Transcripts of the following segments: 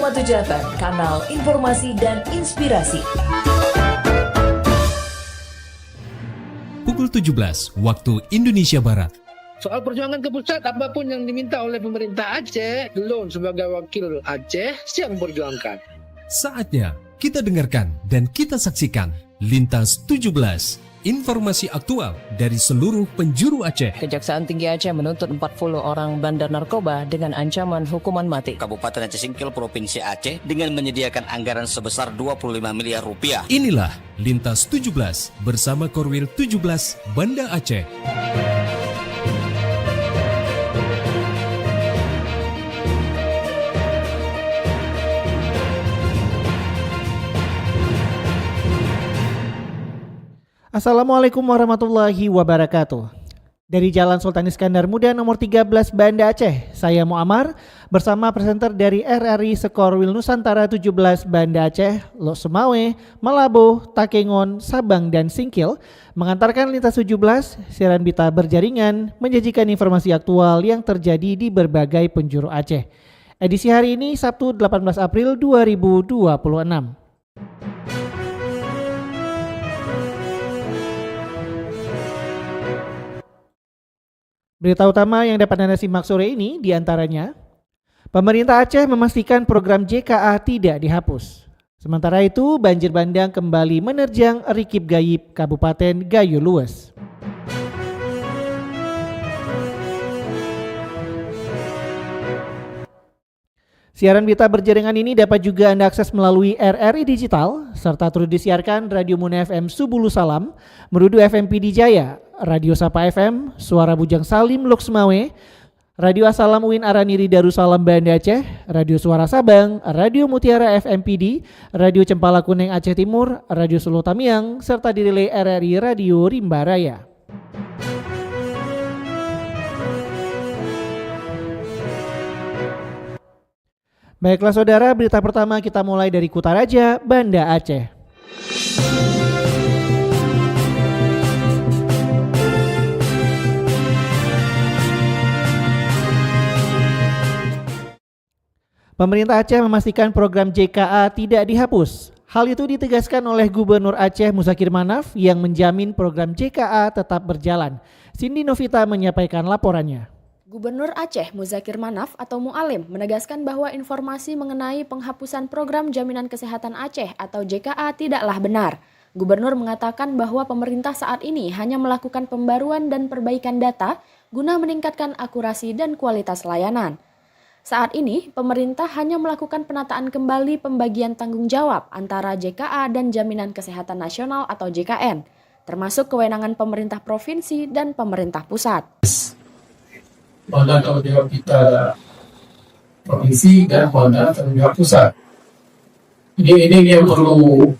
101,7 FM, kanal informasi dan inspirasi. Pukul 17 waktu Indonesia Barat. Soal perjuangan ke pusat, apapun yang diminta oleh pemerintah Aceh, Delon sebagai wakil Aceh siap memperjuangkan. Saatnya kita dengarkan dan kita saksikan Lintas 17, informasi aktual dari seluruh penjuru Aceh. Kejaksaan Tinggi Aceh menuntut 40 orang bandar narkoba dengan ancaman hukuman mati. Kabupaten Aceh Singkil Provinsi Aceh dengan menyediakan anggaran sebesar 25 miliar rupiah. Inilah Lintas 17 bersama Korwil 17 Banda Aceh. Assalamualaikum warahmatullahi wabarakatuh. Dari Jalan Sultan Iskandar Muda nomor 13 Banda Aceh, saya Muammar bersama presenter dari RRI Sekorwil Nusantara 17 Banda Aceh, Lok Sumawe, Malabo, Takengon, Sabang dan Singkil mengantarkan Lintas 17 siaran berita berjaringan menyajikan informasi aktual yang terjadi di berbagai penjuru Aceh. Edisi hari ini Sabtu 18 April 2026. Berita utama yang dapat Anda simak sore ini diantaranya, pemerintah Aceh memastikan program JKA tidak dihapus. Sementara itu, banjir bandang kembali menerjang Rikip Gayib, Kabupaten Gayo Lues. Siaran berita berjaringan ini dapat juga Anda akses melalui RRI Digital, serta turut disiarkan Radio Muna FM Subulu Salam, Merudu FM PD Jaya, Radio Sapa FM, Suara Bujang Salim Lok Sumawe, Radio Asalam Uin Araniri Darussalam Banda Aceh, Radio Suara Sabang, Radio Mutiara FM PD, Radio Cempala Kuning Aceh Timur, Radio Solo Tamiang, serta direlay RRI Radio Rimba Raya. Baiklah saudara, berita pertama kita mulai dari Kutaraja, Banda Aceh. Pemerintah Aceh memastikan program JKA tidak dihapus. Hal itu ditegaskan oleh Gubernur Aceh Muzakir Manaf yang menjamin program JKA tetap berjalan. Cindy Novita menyampaikan laporannya. Gubernur Aceh Muzakir Manaf atau Mu'alim menegaskan bahwa informasi mengenai penghapusan program Jaminan Kesehatan Aceh atau JKA tidaklah benar. Gubernur mengatakan bahwa pemerintah saat ini hanya melakukan pembaruan dan perbaikan data guna meningkatkan akurasi dan kualitas layanan. Saat ini, pemerintah hanya melakukan penataan kembali pembagian tanggung jawab antara JKA dan Jaminan Kesehatan Nasional atau JKN, termasuk kewenangan pemerintah provinsi dan pemerintah pusat. Kewenangan tanggung jawab kita provinsi dan kewenangan tanggung jawab pusat. Ini yang perlu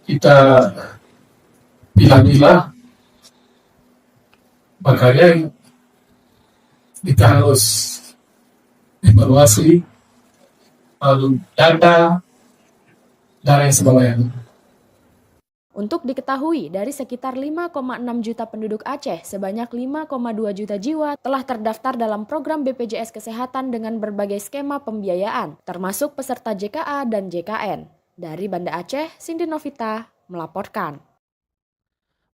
kita pilah-pilah. Makanya kita harus evaluasi, lalu data, dan lain sebagainya. Untuk diketahui, dari sekitar 5,6 juta penduduk Aceh, sebanyak 5,2 juta jiwa telah terdaftar dalam program BPJS Kesehatan dengan berbagai skema pembiayaan, termasuk peserta JKA dan JKN. Dari Banda Aceh, Cindy Novita melaporkan.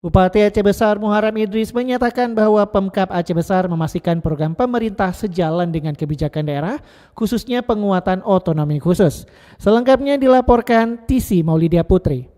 Bupati Aceh Besar Muharram Idris menyatakan bahwa Pemkab Aceh Besar memastikan program pemerintah sejalan dengan kebijakan daerah, khususnya penguatan otonomi khusus. Selengkapnya dilaporkan Tisi Maulidia Putri.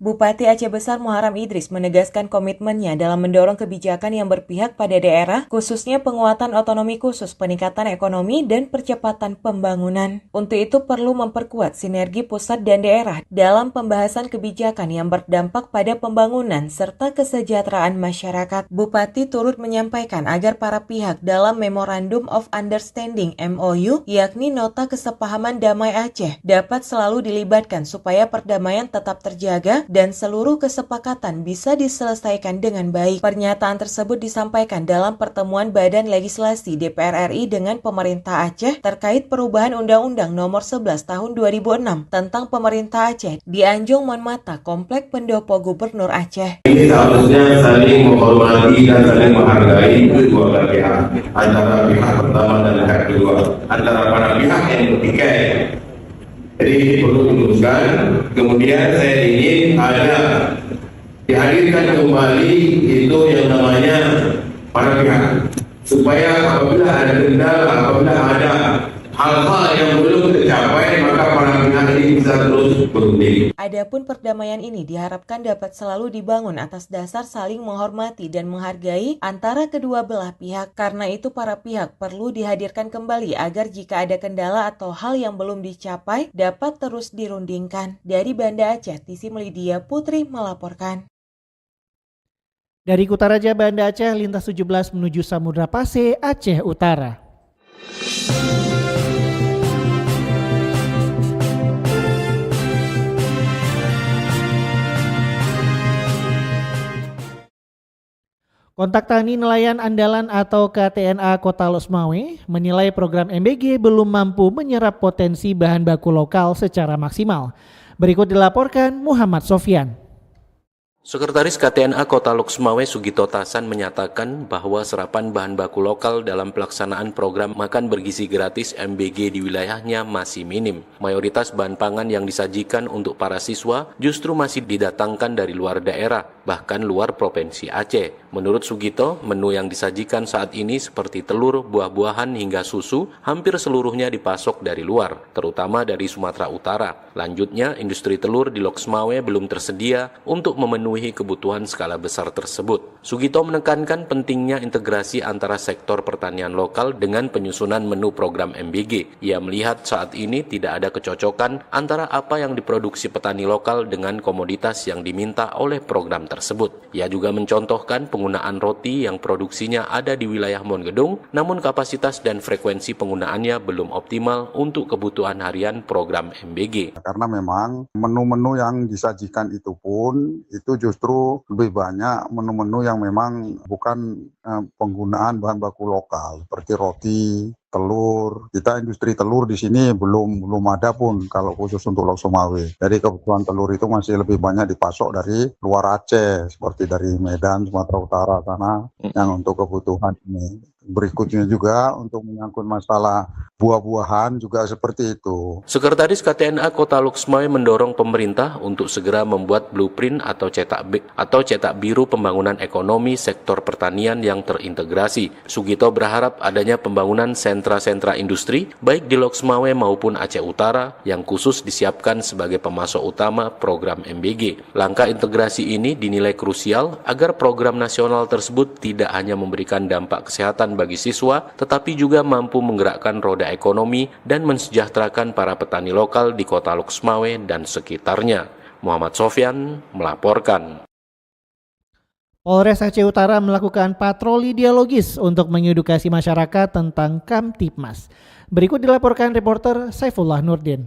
Bupati Aceh Besar Muharram Idris menegaskan komitmennya dalam mendorong kebijakan yang berpihak pada daerah, khususnya penguatan otonomi khusus, peningkatan ekonomi, dan percepatan pembangunan. Untuk itu perlu memperkuat sinergi pusat dan daerah dalam pembahasan kebijakan yang berdampak pada pembangunan serta kesejahteraan masyarakat. Bupati turut menyampaikan agar para pihak dalam Memorandum of Understanding MOU, yakni Nota Kesepahaman Damai Aceh, dapat selalu dilibatkan supaya perdamaian tetap terjaga dan seluruh kesepakatan bisa diselesaikan dengan baik. Pernyataan tersebut disampaikan dalam pertemuan Badan Legislasi DPR RI dengan pemerintah Aceh terkait perubahan Undang-Undang Nomor 11 Tahun 2006 tentang pemerintah Aceh di Anjong Monmata, Komplek Pendopo Gubernur Aceh. Ini seharusnya saling menghormati dan saling menghargai kedua belah pihak, antara pihak pertama dan pihak kedua, antara para pihak yang bertikai. Jadi perlu diluruskan. Kemudian saya ingin ada dihadirkan kembali itu yang namanya para pihak, supaya apabila ada kendala, apabila ada hal-hal yang belum tercapai, maka para pihak ini bisa terus berunding. Adapun perdamaian ini diharapkan dapat selalu dibangun atas dasar saling menghormati dan menghargai antara kedua belah pihak. Karena itu para pihak perlu dihadirkan kembali agar jika ada kendala atau hal yang belum dicapai dapat terus dirundingkan. Dari Banda Aceh, Tisi Melidia Putri melaporkan. Dari Kutaraja Banda Aceh, lintas 17 menuju Samudra Pase, Aceh Utara. Kontak Tani Nelayan Andalan atau KTNA Kota Losmawe menilai program MBG belum mampu menyerap potensi bahan baku lokal secara maksimal. Berikut dilaporkan Muhammad Sofyan. Sekretaris KTNA Kota Losmawe Sugito Tasan menyatakan bahwa serapan bahan baku lokal dalam pelaksanaan program makan bergizi gratis MBG di wilayahnya masih minim. Mayoritas bahan pangan yang disajikan untuk para siswa justru masih didatangkan dari luar daerah, bahkan luar Provinsi Aceh. Menurut Sugito, menu yang disajikan saat ini seperti telur, buah-buahan hingga susu hampir seluruhnya dipasok dari luar, terutama dari Sumatera Utara. Lanjutnya, industri telur di Losmawe belum tersedia untuk memenuhi kebutuhan skala besar tersebut. Sugito menekankan pentingnya integrasi antara sektor pertanian lokal dengan penyusunan menu program MBG. Ia melihat saat ini tidak ada kecocokan antara apa yang diproduksi petani lokal dengan komoditas yang diminta oleh program tersebut. Ia juga mencontohkan penggunaan roti yang produksinya ada di wilayah Mongedong, namun kapasitas dan frekuensi penggunaannya belum optimal untuk kebutuhan harian program MBG. Karena memang menu-menu yang disajikan itu pun itu justru lebih banyak menu-menu yang memang bukan penggunaan bahan baku lokal seperti roti, telur. Kita industri telur di sini belum ada pun kalau khusus untuk Losmawe. Jadi kebutuhan telur itu masih lebih banyak dipasok dari luar Aceh seperti dari Medan, Sumatera Utara sana yang untuk kebutuhan ini. Berikutnya juga untuk menyangkut masalah buah-buahan juga seperti itu. Sekretaris KTNA Kota Losmawe mendorong pemerintah untuk segera membuat blueprint atau cetak biru pembangunan ekonomi sektor pertanian yang terintegrasi. Sugito berharap adanya pembangunan sentra-sentra industri baik di Losmawe maupun Aceh Utara yang khusus disiapkan sebagai pemasok utama program MBG. Langkah integrasi ini dinilai krusial agar program nasional tersebut tidak hanya memberikan dampak kesehatan bagi siswa, tetapi juga mampu menggerakkan roda ekonomi dan mensejahterakan para petani lokal di Kota Losmawe dan sekitarnya. Muhammad Sofyan melaporkan. Polres Aceh Utara melakukan patroli dialogis untuk mengedukasi masyarakat tentang Kamtibmas. Berikut dilaporkan reporter Saifullah Nurdin.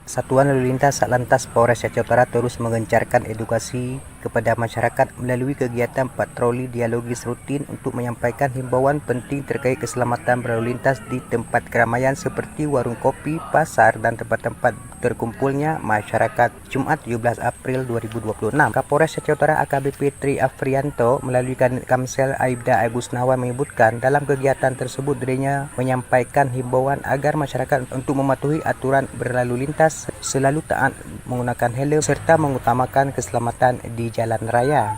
Satuan Lalu Lintas Satlantas Polres Aceh Utara terus mengencarkan edukasi kepada masyarakat melalui kegiatan patroli dialogis rutin untuk menyampaikan himbauan penting terkait keselamatan berlalu lintas di tempat keramaian seperti warung kopi, pasar, dan tempat-tempat terkumpulnya masyarakat. Jumat 17 April 2026, Kapolres Aceh Utara AKBP Tri Afrianto melalui Kamsel Aibda Agusnawa menyebutkan dalam kegiatan tersebut dirinya menyampaikan himbauan agar masyarakat untuk mematuhi aturan berlalu lintas, selalu taat menggunakan helm serta mengutamakan keselamatan di jalan raya.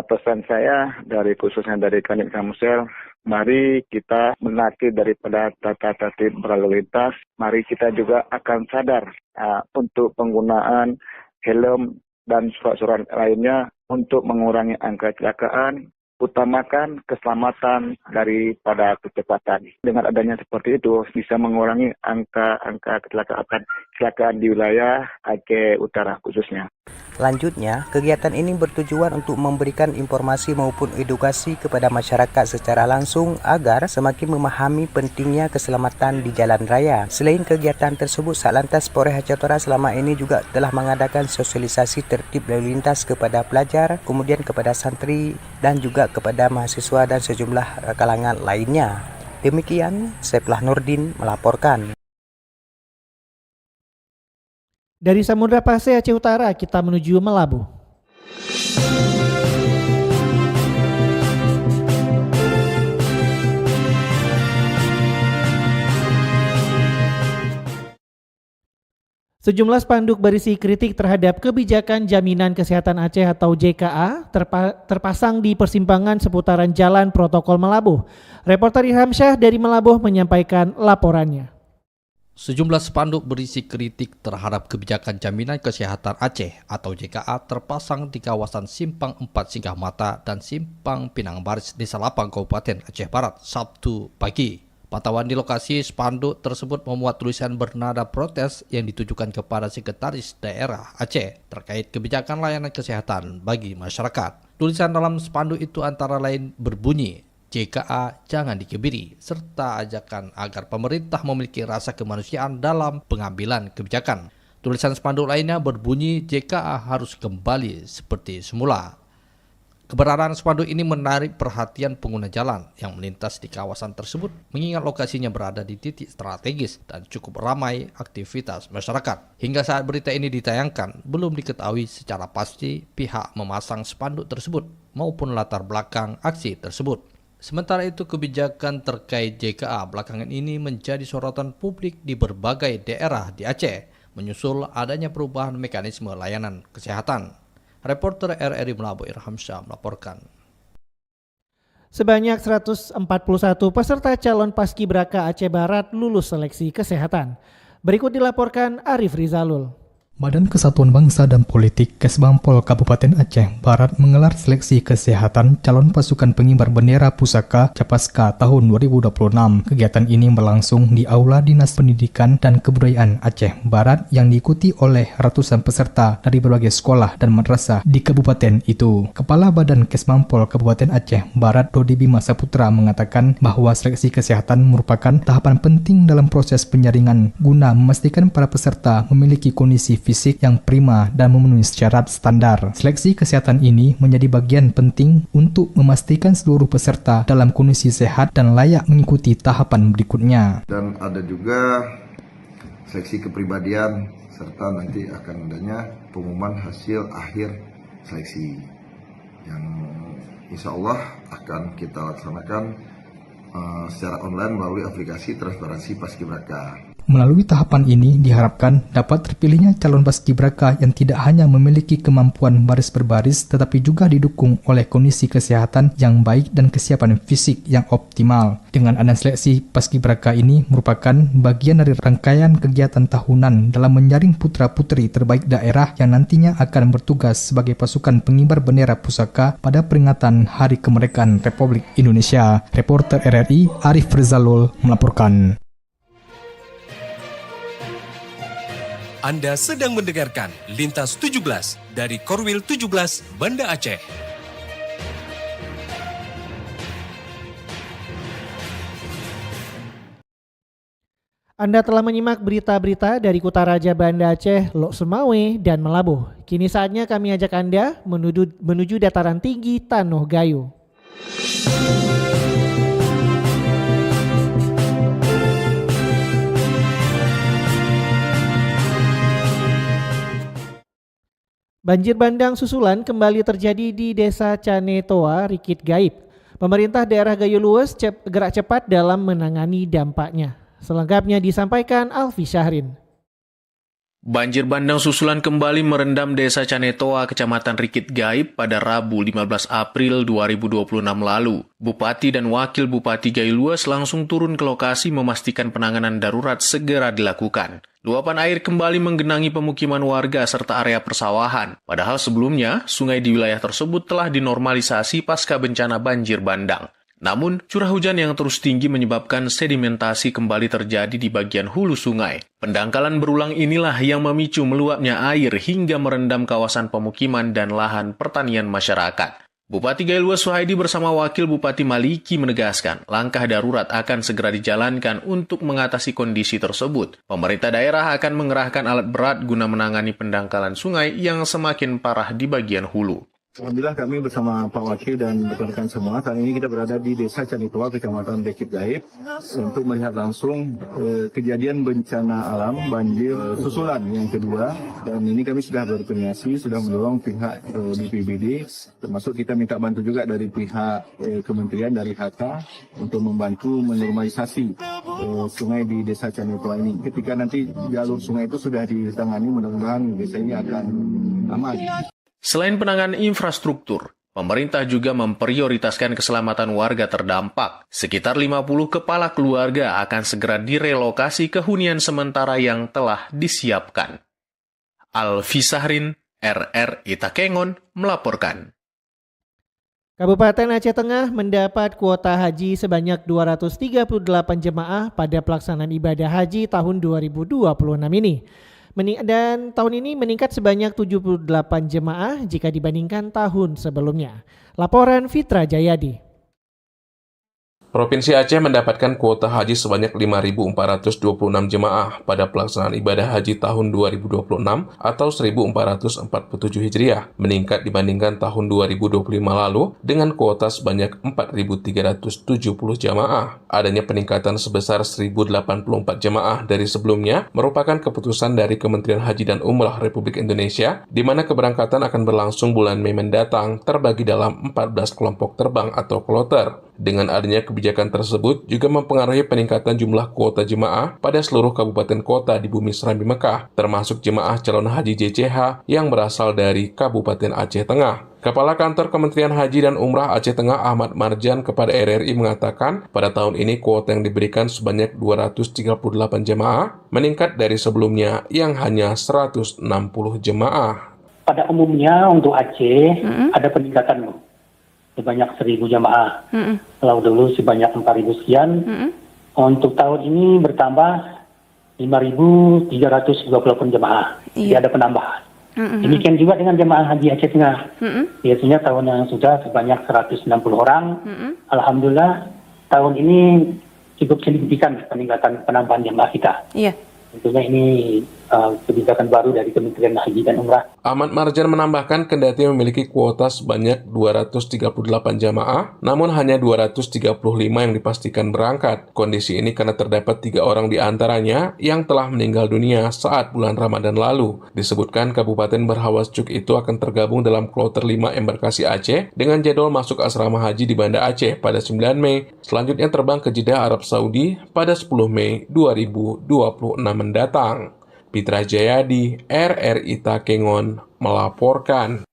Pesan saya khususnya dari Kanit Kamsel, mari kita menaati daripada tata tertib berlalu lintas. Mari kita juga akan sadar untuk penggunaan helm dan surat-surat lainnya untuk mengurangi angka kecelakaan. Utamakan keselamatan daripada kecepatan. Dengan adanya seperti itu bisa mengurangi angka kecelakaan kecelakaan di wilayah Aceh Utara khususnya. Selanjutnya, kegiatan ini bertujuan untuk memberikan informasi maupun edukasi kepada masyarakat secara langsung agar semakin memahami pentingnya keselamatan di jalan raya. Selain kegiatan tersebut, Satlantas Polres Aceh Utara selama ini juga telah mengadakan sosialisasi tertib lalu lintas kepada pelajar, kemudian kepada santri, dan juga kepada mahasiswa dan sejumlah kalangan lainnya. Demikian, Seplah Nurdin melaporkan. Dari Samudra Pasai Aceh Utara kita menuju Melabuh. Sejumlah spanduk berisi kritik terhadap kebijakan Jaminan Kesehatan Aceh atau JKA terpasang di persimpangan seputaran Jalan Protokol Melabuh. Reporter Irham Syah dari Melabuh menyampaikan laporannya. Sejumlah spanduk berisi kritik terhadap kebijakan Jaminan Kesehatan Aceh atau JKA terpasang di kawasan Simpang 4 Singgah Mata dan Simpang Pinang Baris, Desa Lapang, Kabupaten Aceh Barat, Sabtu pagi. Pantauan di lokasi spanduk tersebut memuat tulisan bernada protes yang ditujukan kepada Sekretaris Daerah Aceh terkait kebijakan layanan kesehatan bagi masyarakat. Tulisan dalam spanduk itu antara lain berbunyi, JKA jangan dikebiri, serta ajakan agar pemerintah memiliki rasa kemanusiaan dalam pengambilan kebijakan. Tulisan spanduk lainnya berbunyi JKA harus kembali seperti semula. Keberadaan spanduk ini menarik perhatian pengguna jalan yang melintas di kawasan tersebut, mengingat lokasinya berada di titik strategis dan cukup ramai aktivitas masyarakat. Hingga saat berita ini ditayangkan, belum diketahui secara pasti pihak memasang spanduk tersebut maupun latar belakang aksi tersebut. Sementara itu, kebijakan terkait JKA belakangan ini menjadi sorotan publik di berbagai daerah di Aceh, menyusul adanya perubahan mekanisme layanan kesehatan. Reporter RRI Melabuh Irham Syah melaporkan. Sebanyak 141 peserta calon paskibraka Aceh Barat lulus seleksi kesehatan. Berikut dilaporkan Arif Rizalul. Badan Kesatuan Bangsa dan Politik Kesbangpol Kabupaten Aceh Barat menggelar seleksi kesehatan calon pasukan pengibar bendera pusaka Capaska tahun 2026. Kegiatan ini berlangsung di Aula Dinas Pendidikan dan Kebudayaan Aceh Barat yang diikuti oleh ratusan peserta dari berbagai sekolah dan madrasah di kabupaten itu. Kepala Badan Kesbangpol Kabupaten Aceh Barat Dodi Bima Saputra mengatakan bahwa seleksi kesehatan merupakan tahapan penting dalam proses penyaringan guna memastikan para peserta memiliki kondisi fisik yang prima dan memenuhi syarat standar. Seleksi kesehatan ini menjadi bagian penting untuk memastikan seluruh peserta dalam kondisi sehat dan layak mengikuti tahapan berikutnya. Dan ada juga seleksi kepribadian serta nanti akan adanya pengumuman hasil akhir seleksi yang insya Allah akan kita laksanakan secara online melalui aplikasi Transparansi Paskibraka. Melalui tahapan ini diharapkan dapat terpilihnya calon paskibraka yang tidak hanya memiliki kemampuan baris berbaris tetapi juga didukung oleh kondisi kesehatan yang baik dan kesiapan fisik yang optimal. Dengan adanya seleksi paskibraka ini merupakan bagian dari rangkaian kegiatan tahunan dalam menyaring putra-putri terbaik daerah yang nantinya akan bertugas sebagai pasukan pengibar bendera pusaka pada peringatan Hari Kemerdekaan Republik Indonesia. Reporter RRI Arif Rizalul melaporkan. Anda sedang mendengarkan Lintas 17 dari Korwil 17 Banda Aceh. Anda telah menyimak berita-berita dari Kutaraja Banda Aceh, Lok Semawe, dan Melabuh. Kini saatnya kami ajak Anda menuju dataran tinggi Tanoh Gayo. Banjir bandang susulan kembali terjadi di Desa Canetoa, Rikit Gaib. Pemerintah daerah Gayo Lues gerak cepat dalam menangani dampaknya. Selengkapnya disampaikan Alfi Syahrin. Banjir bandang susulan kembali merendam Desa Canetoa, Kecamatan Rikit Gaib pada Rabu 15 April 2026 lalu. Bupati dan Wakil Bupati Gayo Lues langsung turun ke lokasi memastikan penanganan darurat segera dilakukan. Luapan air kembali menggenangi pemukiman warga serta area persawahan. Padahal sebelumnya, sungai di wilayah tersebut telah dinormalisasi pasca bencana banjir bandang. Namun, curah hujan yang terus tinggi menyebabkan sedimentasi kembali terjadi di bagian hulu sungai. Pendangkalan berulang inilah yang memicu meluapnya air hingga merendam kawasan pemukiman dan lahan pertanian masyarakat. Bupati Gailua Suhaidi bersama Wakil Bupati Maliki menegaskan langkah darurat akan segera dijalankan untuk mengatasi kondisi tersebut. Pemerintah daerah akan mengerahkan alat berat guna menangani pendangkalan sungai yang semakin parah di bagian hulu. Alhamdulillah kami bersama Pak Wakil dan rekan-rekan semua, saat ini kita berada di Desa Canitoa, Kecamatan Rekit Gaib, untuk melihat langsung kejadian bencana alam, banjir susulan yang kedua. Dan ini kami sudah berkoordinasi, sudah mendorong pihak BPBD, termasuk kita minta bantu juga dari pihak Kementerian, dari HK, untuk membantu menormalisasi sungai di Desa Canitoa ini. Ketika nanti jalur sungai itu sudah ditangani, mudah-mudahan desa ini akan aman. Selain penanganan infrastruktur, pemerintah juga memprioritaskan keselamatan warga terdampak. Sekitar 50 kepala keluarga akan segera direlokasi ke hunian sementara yang telah disiapkan. Alfi Sahrin, RRI Takengon, melaporkan. Kabupaten Aceh Tengah mendapat kuota haji sebanyak 238 jemaah pada pelaksanaan ibadah haji tahun 2026 ini. Dan tahun ini meningkat sebanyak 78 jemaah jika dibandingkan tahun sebelumnya. Laporan Fitra Jayadi. Provinsi Aceh mendapatkan kuota haji sebanyak 5.426 jemaah pada pelaksanaan ibadah haji tahun 2026 atau 1.447 Hijriah, meningkat dibandingkan tahun 2025 lalu dengan kuota sebanyak 4.370 jemaah. Adanya peningkatan sebesar 1.084 jemaah dari sebelumnya merupakan keputusan dari Kementerian Haji dan Umrah Republik Indonesia, di mana keberangkatan akan berlangsung bulan Mei mendatang terbagi dalam 14 kelompok terbang atau kloter. Dengan adanya kebijakan tersebut juga mempengaruhi peningkatan jumlah kuota jemaah pada seluruh kabupaten kota di Bumi Serambi Mekah, termasuk jemaah calon haji JCH yang berasal dari Kabupaten Aceh Tengah. Kepala Kantor Kementerian Haji dan Umrah Aceh Tengah Ahmad Marjan kepada RRI mengatakan pada tahun ini kuota yang diberikan sebanyak 238 jemaah, meningkat dari sebelumnya yang hanya 160 jemaah. Pada umumnya untuk Aceh ada peningkatan sebanyak 1.000 jamaah. Kalau dulu sebanyak 4.000 sekian. Untuk tahun ini bertambah 5.328 jamaah. Jadi ada penambahan. Demikian juga dengan jamaah haji Aceh Tengah. Biasanya tahun yang sudah sebanyak 160 orang. Alhamdulillah tahun ini cukup signifikan peningkatan penambahan jamaah kita. Tentunya ini kebijakan baru dari Kementerian Haji dan Umrah. Ahmad Marjan menambahkan kendati memiliki kuota sebanyak 238 jamaah, namun hanya 235 yang dipastikan berangkat. Kondisi ini karena terdapat 3 orang di antaranya yang telah meninggal dunia saat bulan Ramadan lalu. Disebutkan Kabupaten Berhawas Cuk itu akan tergabung dalam kloter 5 embarkasi Aceh dengan jadwal masuk asrama haji di Banda Aceh pada 9 Mei, selanjutnya terbang ke Jeddah, Arab Saudi pada 10 Mei 2026 mendatang. Fitra Jayadi, RRI Takengon, melaporkan.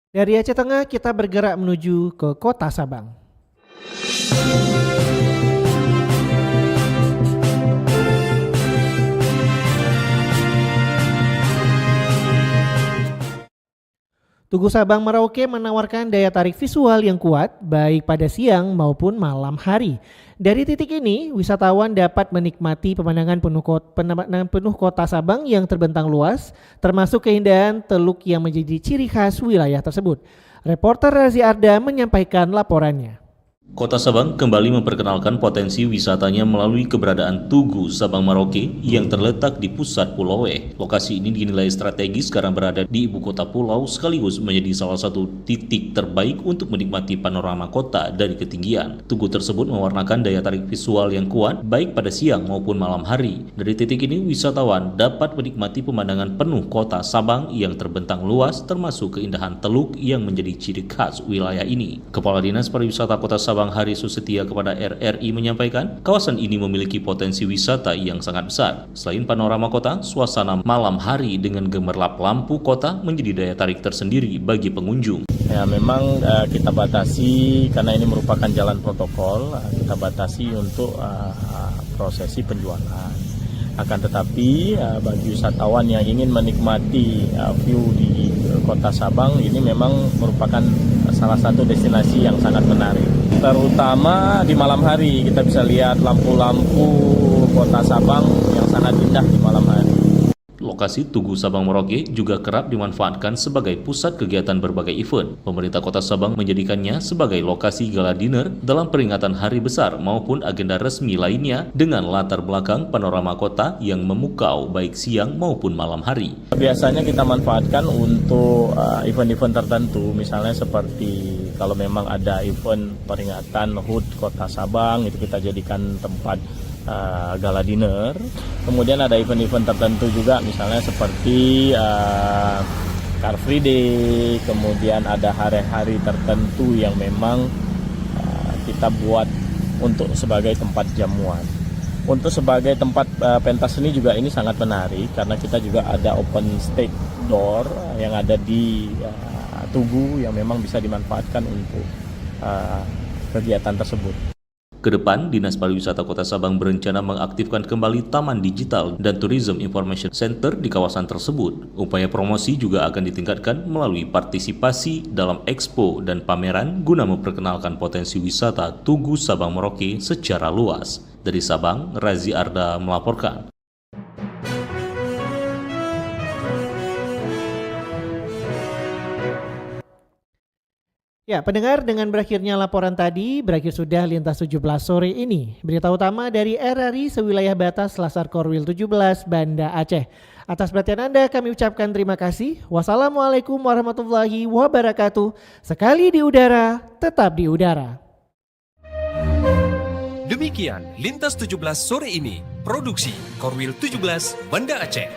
Dari Aceh Tengah kita bergerak menuju ke Kota Sabang. Tugu Sabang Merauke menawarkan daya tarik visual yang kuat baik pada siang maupun malam hari. Dari titik ini, wisatawan dapat menikmati pemandangan penuh kota Sabang yang terbentang luas, termasuk keindahan teluk yang menjadi ciri khas wilayah tersebut. Reporter Razi Arda menyampaikan laporannya. Kota Sabang kembali memperkenalkan potensi wisatanya melalui keberadaan Tugu Sabang Merauke yang terletak di pusat Pulau W. Lokasi ini dinilai strategis karena berada di ibu kota pulau sekaligus menjadi salah satu titik terbaik untuk menikmati panorama kota dari ketinggian. Tugu tersebut mewarnakan daya tarik visual yang kuat baik pada siang maupun malam hari. Dari titik ini wisatawan dapat menikmati pemandangan penuh kota Sabang yang terbentang luas termasuk keindahan teluk yang menjadi ciri khas wilayah ini. Kepala Dinas Pariwisata Kota Sabang Hari Susetia kepada RRI menyampaikan, kawasan ini memiliki potensi wisata yang sangat besar. Selain panorama kota, suasana malam hari dengan gemerlap lampu kota menjadi daya tarik tersendiri bagi pengunjung. Ya, memang kita batasi karena ini merupakan jalan protokol, kita batasi untuk prosesi penjualan. Akan tetapi bagi wisatawan yang ingin menikmati view di Kota Sabang ini memang merupakan salah satu destinasi yang sangat menarik. Terutama di malam hari kita bisa lihat lampu-lampu kota Sabang yang sangat indah di malam hari. Lokasi Tugu Sabang Merauke juga kerap dimanfaatkan sebagai pusat kegiatan berbagai event. Pemerintah Kota Sabang menjadikannya sebagai lokasi gala dinner dalam peringatan hari besar maupun agenda resmi lainnya dengan latar belakang panorama kota yang memukau baik siang maupun malam hari. Biasanya kita manfaatkan untuk event-event tertentu, misalnya seperti kalau memang ada event peringatan HUT Kota Sabang, itu kita jadikan tempat gala dinner. Kemudian ada event-event tertentu juga, misalnya seperti Car Free Day. Kemudian ada hari-hari tertentu yang memang kita buat untuk sebagai tempat jamuan. Untuk sebagai tempat pentas seni juga ini sangat menarik karena kita juga ada open stage door yang ada di Tugu yang memang bisa dimanfaatkan untuk kegiatan tersebut. Kedepan, Dinas Pariwisata Kota Sabang berencana mengaktifkan kembali Taman Digital dan Tourism Information Center di kawasan tersebut. Upaya promosi juga akan ditingkatkan melalui partisipasi dalam expo dan pameran guna memperkenalkan potensi wisata Tugu Sabang Merauke secara luas. Dari Sabang, Razi Arda melaporkan. Ya, pendengar, dengan berakhirnya laporan tadi, berakhir sudah Lintas 17 sore ini. Berita utama dari RRI sewilayah batas Lasar Korwil 17, Banda Aceh. Atas perhatian Anda kami ucapkan terima kasih. Wassalamualaikum warahmatullahi wabarakatuh. Sekali di udara, tetap di udara. Demikian Lintas 17 sore ini. Produksi Korwil 17, Banda Aceh.